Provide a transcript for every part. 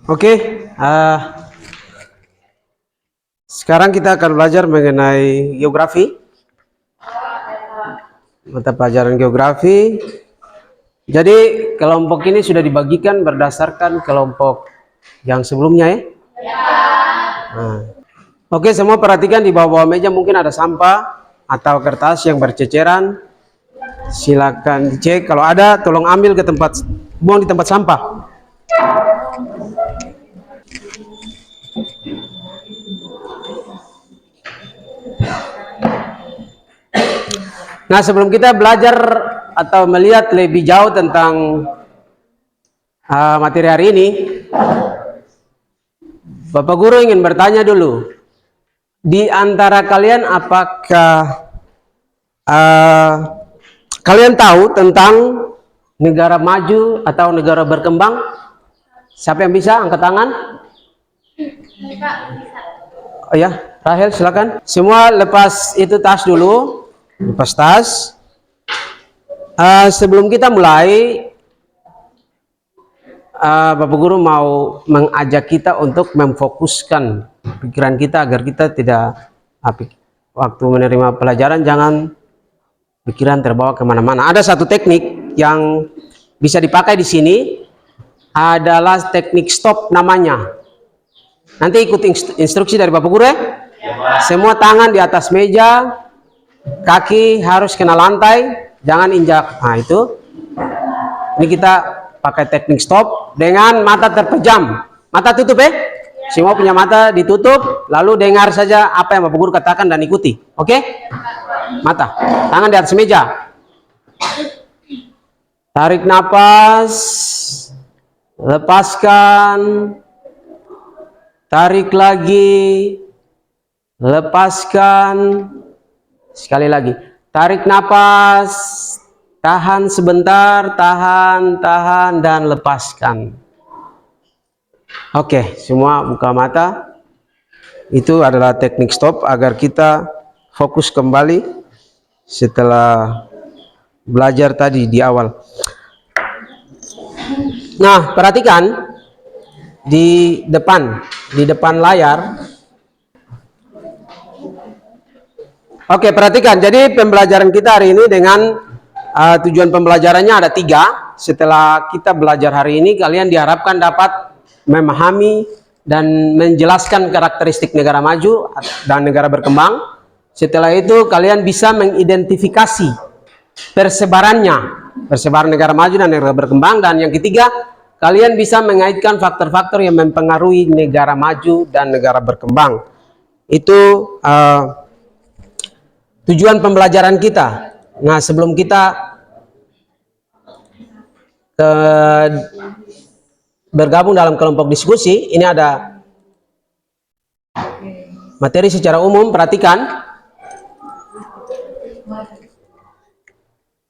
Oke, sekarang kita akan belajar mengenai geografi, mata pelajaran geografi. Jadi kelompok ini sudah dibagikan berdasarkan kelompok yang sebelumnya ya. Nah, oke, semua perhatikan di bawah-bawah meja mungkin ada sampah atau kertas yang berceceran. Silakan dicek, kalau ada tolong ambil ke tempat, buang di tempat sampah. Nah, sebelum kita belajar atau melihat lebih jauh tentang materi hari ini, Bapak Guru ingin bertanya dulu, di antara kalian apakah kalian tahu tentang negara maju atau negara berkembang? Siapa yang bisa angkat tangan? Oh ya, Rahel silakan. Semua lepas itu tas dulu. Lepas tas. Sebelum kita mulai, Bapak Guru mau mengajak kita untuk memfokuskan pikiran kita agar kita tidak waktu menerima pelajaran jangan pikiran terbawa kemana-mana. Ada satu teknik yang bisa dipakai di sini, adalah teknik stop namanya. Nanti ikuti instruksi dari Bapak Guru ya. Semua tangan di atas meja, kaki harus kena lantai, jangan injak. Nah itu, ini kita pakai teknik stop dengan mata terpejam, mata tutup ya. Semua punya mata ditutup, lalu dengar saja apa yang Bapak Guru katakan dan ikuti. Oke? Mata, tangan di atas meja. Tarik nafas, lepaskan, tarik lagi, lepaskan. Sekali lagi, tarik nafas, tahan sebentar, tahan, dan lepaskan. Oke, semua buka mata. Itu adalah teknik stop agar kita fokus kembali setelah belajar tadi di awal. Nah, perhatikan di depan layar. Oke, perhatikan. Jadi pembelajaran kita hari ini dengan tujuan pembelajarannya ada 3. Setelah kita belajar hari ini, kalian diharapkan dapat memahami dan menjelaskan karakteristik negara maju dan negara berkembang. Setelah itu kalian bisa mengidentifikasi persebaran negara maju dan negara berkembang. Dan yang ketiga, kalian bisa mengaitkan faktor-faktor yang mempengaruhi negara maju dan negara berkembang. Itu tujuan pembelajaran kita. Nah, sebelum kita bergabung dalam kelompok diskusi, ini ada materi secara umum. Perhatikan.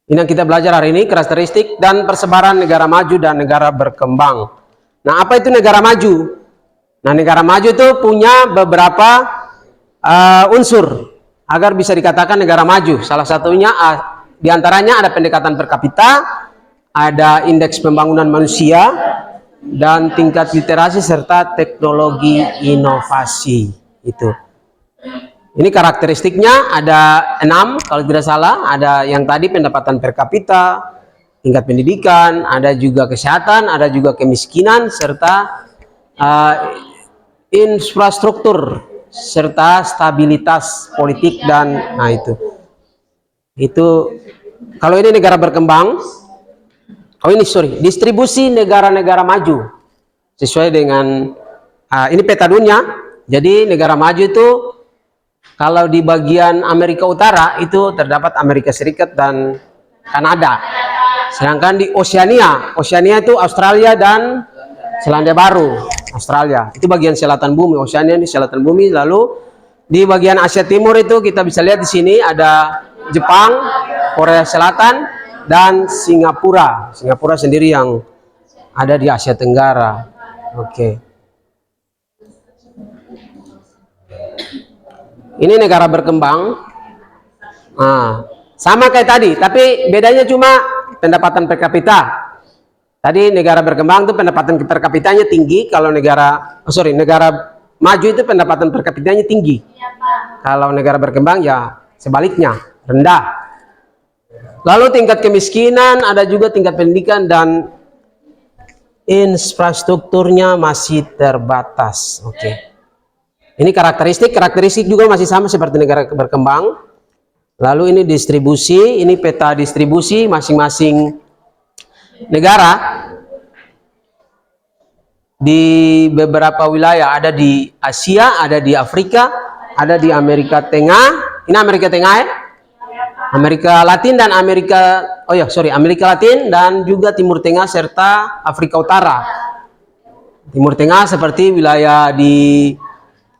Ini yang kita belajar hari ini, karakteristik dan persebaran negara maju dan negara berkembang. Nah, apa itu negara maju? Nah, negara maju itu punya beberapa unsur agar bisa dikatakan negara maju. Salah satunya diantaranya ada pendekatan per kapita, ada indeks pembangunan manusia, dan tingkat literasi serta teknologi inovasi. Itu. Ini karakteristiknya ada 6 kalau tidak salah. Ada yang tadi pendapatan per kapita, tingkat pendidikan, ada juga kesehatan, ada juga kemiskinan, serta infrastruktur, serta stabilitas politik. Dan nah itu kalau ini negara berkembang. Distribusi negara-negara maju sesuai dengan ini peta dunia. Jadi negara maju itu kalau di bagian Amerika Utara itu terdapat Amerika Serikat dan Kanada. Sedangkan di Oseania itu Australia dan Selandia Baru. Australia itu bagian selatan bumi, Oseania di selatan bumi. Lalu di bagian Asia Timur itu kita bisa lihat di sini ada Jepang, Korea Selatan, dan Singapura. Singapura sendiri yang ada di Asia Tenggara. Oke. Ini negara berkembang. Nah, sama kayak tadi, tapi bedanya cuma pendapatan per kapita. Tadi negara berkembang itu pendapatan per kapitanya tinggi, kalau negara maju itu pendapatan per kapitanya tinggi. Kalau negara berkembang ya sebaliknya, rendah. Lalu tingkat kemiskinan, ada juga tingkat pendidikan dan infrastrukturnya masih terbatas. Oke. Ini karakteristik juga masih sama seperti negara berkembang. Lalu ini distribusi, ini peta distribusi masing-masing negara di beberapa wilayah, ada di Asia, ada di Afrika, ada di Amerika Tengah. Ini Amerika Tengah ya, Amerika Latin dan Amerika Latin dan juga Timur Tengah serta Afrika Utara. Timur Tengah seperti wilayah di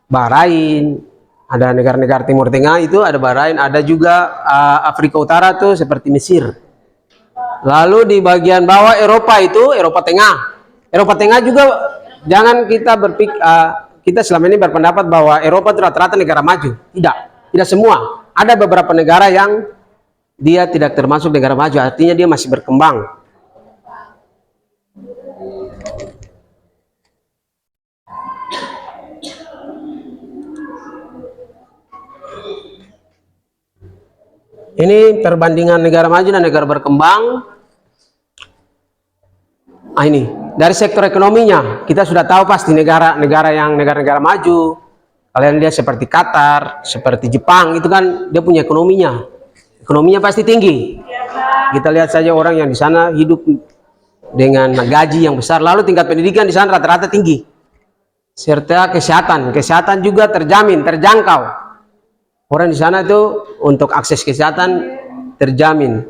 Bahrain, ada negara-negara Timur Tengah itu ada Bahrain, ada juga Afrika Utara tuh seperti Mesir. Lalu di bagian bawah Eropa itu Eropa Tengah. Eropa Tengah juga jangan kita berpikir, kita selama ini berpendapat bahwa Eropa itu rata-rata negara maju. Tidak semua. Ada beberapa negara yang dia tidak termasuk negara maju, artinya dia masih berkembang. Ini perbandingan negara maju dan negara berkembang. Ini dari sektor ekonominya kita sudah tahu pasti negara-negara maju. Kalian lihat seperti Qatar, seperti Jepang, itu kan dia punya ekonominya pasti tinggi. Kita lihat saja orang yang di sana hidup dengan gaji yang besar. Lalu tingkat pendidikan di sana rata-rata tinggi. Serta kesehatan juga terjamin, terjangkau. Orang di sana itu untuk akses kesehatan terjamin,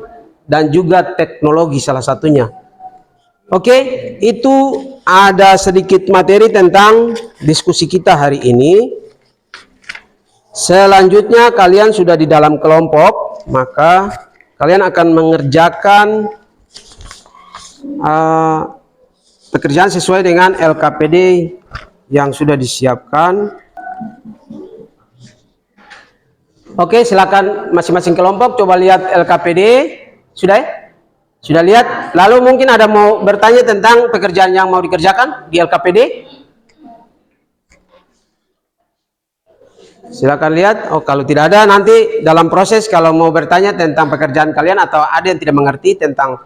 dan juga teknologi salah satunya. Oke, itu ada sedikit materi tentang diskusi kita hari ini. Selanjutnya kalian sudah di dalam kelompok, maka kalian akan mengerjakan pekerjaan sesuai dengan LKPD yang sudah disiapkan. Oke, silakan masing-masing kelompok coba lihat LKPD. Sudah ya? Sudah lihat? Lalu mungkin ada mau bertanya tentang pekerjaan yang mau dikerjakan di LKPD? Silakan lihat. Oh, kalau tidak ada, nanti dalam proses kalau mau bertanya tentang pekerjaan kalian atau ada yang tidak mengerti tentang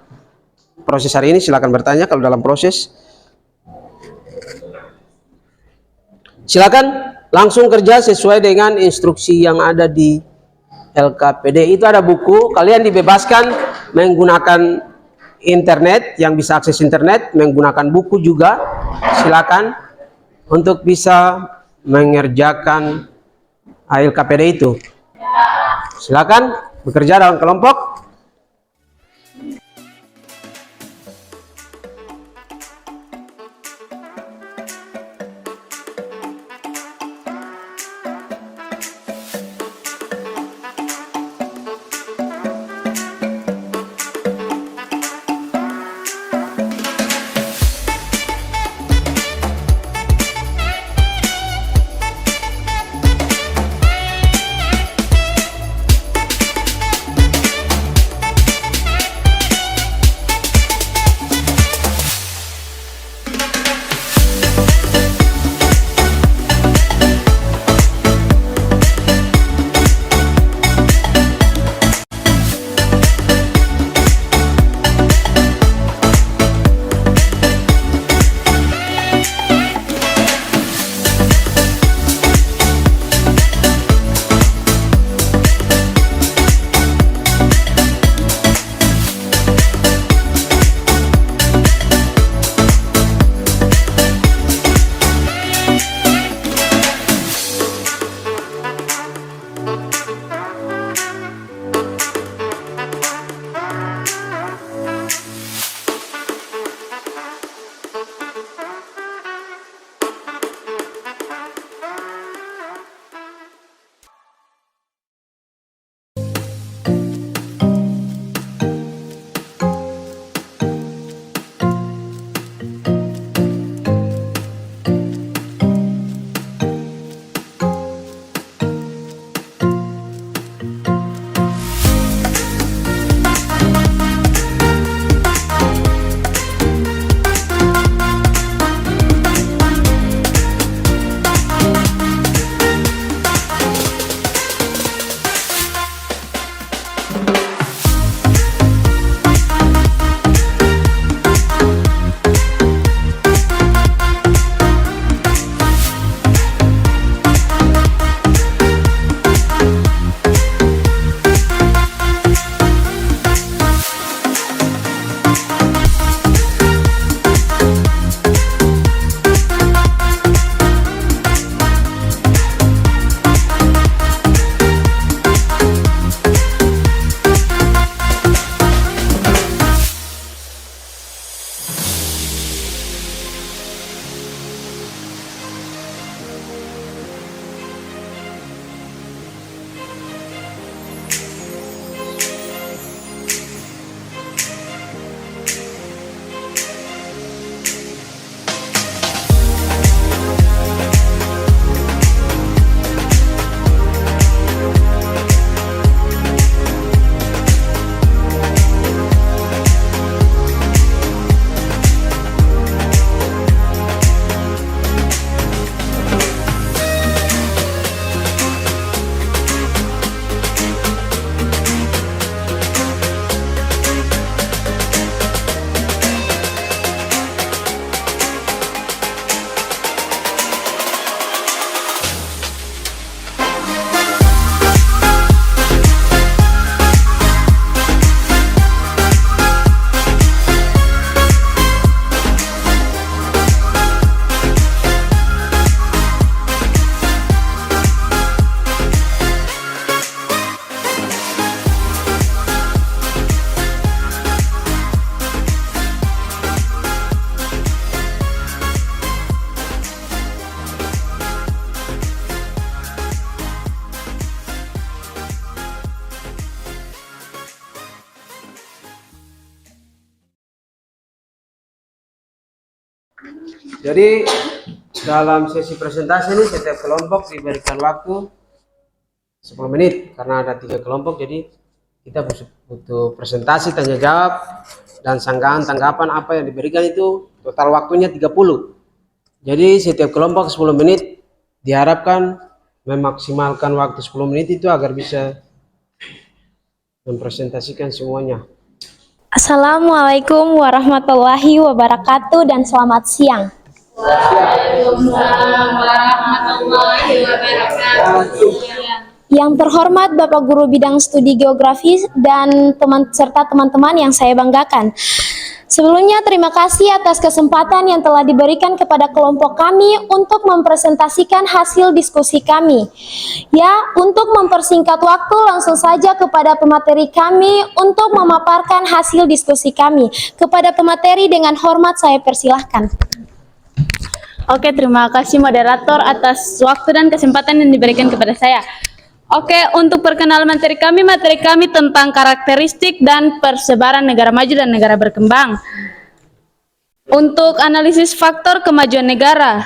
proses hari ini, silakan bertanya kalau dalam proses. Silakan langsung kerja sesuai dengan instruksi yang ada di LKPD. Itu ada buku, kalian dibebaskan menggunakan internet, yang bisa akses internet, menggunakan buku juga. Silakan untuk bisa mengerjakan LKPD itu. Silakan bekerja dalam kelompok. Jadi dalam sesi presentasi ini setiap kelompok diberikan waktu 10 menit karena ada 3 kelompok, jadi kita butuh presentasi, tanya jawab, dan sanggahan tanggapan apa yang diberikan itu total waktunya 30. Jadi setiap kelompok 10 menit, diharapkan memaksimalkan waktu 10 menit itu agar bisa mempresentasikan semuanya. Assalamualaikum warahmatullahi wabarakatuh dan selamat siang. Waalaikumsalam warahmatullahi wabarakatuh. Yang terhormat Bapak Guru Bidang Studi Geografi dan serta teman-teman yang saya banggakan. Sebelumnya terima kasih atas kesempatan yang telah diberikan kepada kelompok kami untuk mempresentasikan hasil diskusi kami. Ya, untuk mempersingkat waktu langsung saja kepada pemateri kami untuk memaparkan hasil diskusi kami. Kepada pemateri dengan hormat saya persilahkan. Oke, terima kasih moderator atas waktu dan kesempatan yang diberikan kepada saya. Oke, untuk perkenalan materi kami tentang karakteristik dan persebaran negara maju dan negara berkembang. Untuk analisis faktor kemajuan negara.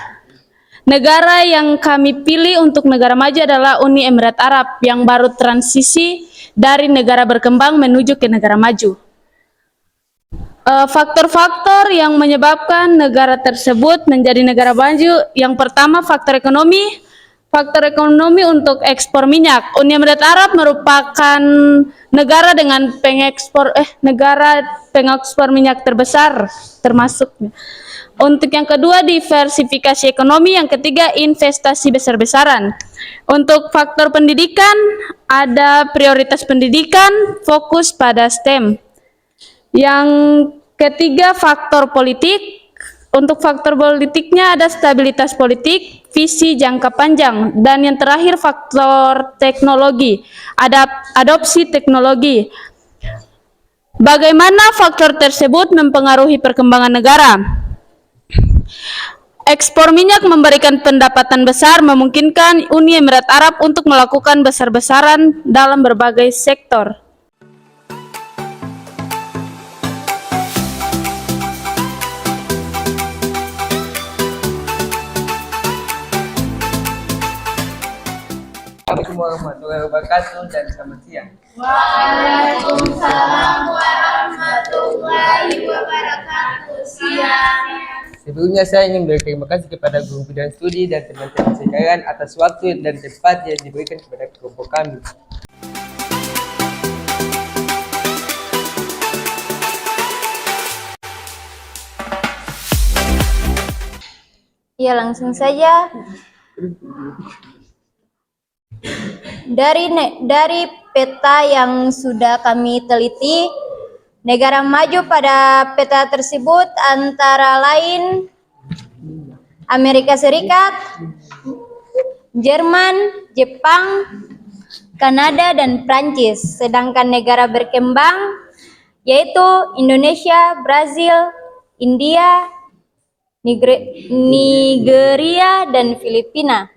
Negara yang kami pilih untuk negara maju adalah Uni Emirat Arab yang baru transisi dari negara berkembang menuju ke negara maju. Faktor-faktor yang menyebabkan negara tersebut menjadi negara maju, yang pertama faktor ekonomi. Faktor ekonomi untuk ekspor minyak. Uni Emirat Arab merupakan negara dengan negara pengekspor minyak terbesar termasuk. Untuk yang kedua diversifikasi ekonomi, yang ketiga investasi besar-besaran. Untuk faktor pendidikan ada prioritas pendidikan, fokus pada STEM. Yang ketiga faktor politik. Untuk faktor politiknya ada stabilitas politik, visi jangka panjang, dan yang terakhir faktor teknologi, adopsi teknologi. Bagaimana faktor tersebut mempengaruhi perkembangan negara? Ekspor minyak memberikan pendapatan besar, memungkinkan Uni Emirat Arab untuk melakukan besar-besaran dalam berbagai sektor. Assalamualaikum warahmatullahi wabarakatuh dan selamat siang. Waalaikumsalam warahmatullahi wabarakatuh. Siang. Sebelumnya saya ingin berterima kasih kepada guru bidang studi dan teman-teman sekalian atas waktu dan tempat yang diberikan kepada kelompok kami. Ya, langsung saja. Dari peta yang sudah kami teliti, negara maju pada peta tersebut antara lain Amerika Serikat, Jerman, Jepang, Kanada, dan Prancis. Sedangkan negara berkembang yaitu Indonesia, Brazil, India, Nigeria, dan Filipina.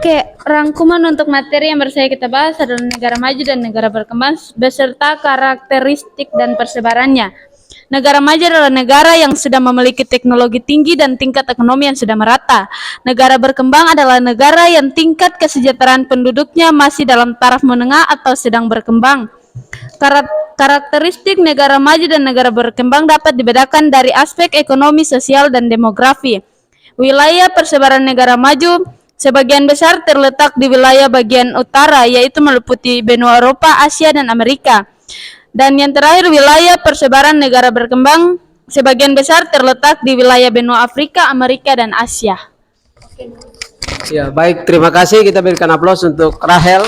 Oke, rangkuman untuk materi yang baru saja kita bahas adalah negara maju dan negara berkembang beserta karakteristik dan persebarannya. Negara maju adalah negara yang sudah memiliki teknologi tinggi dan tingkat ekonomi yang sudah merata. Negara berkembang adalah negara yang tingkat kesejahteraan penduduknya masih dalam taraf menengah atau sedang berkembang. Karakteristik negara maju dan negara berkembang dapat dibedakan dari aspek ekonomi, sosial, dan demografi. Wilayah persebaran negara maju sebagian besar terletak di wilayah bagian utara, yaitu meliputi benua Eropa, Asia, dan Amerika. Dan yang terakhir, wilayah persebaran negara berkembang sebagian besar terletak di wilayah benua Afrika, Amerika, dan Asia. Ya, baik, terima kasih. Kita berikan aplaus untuk Rahel.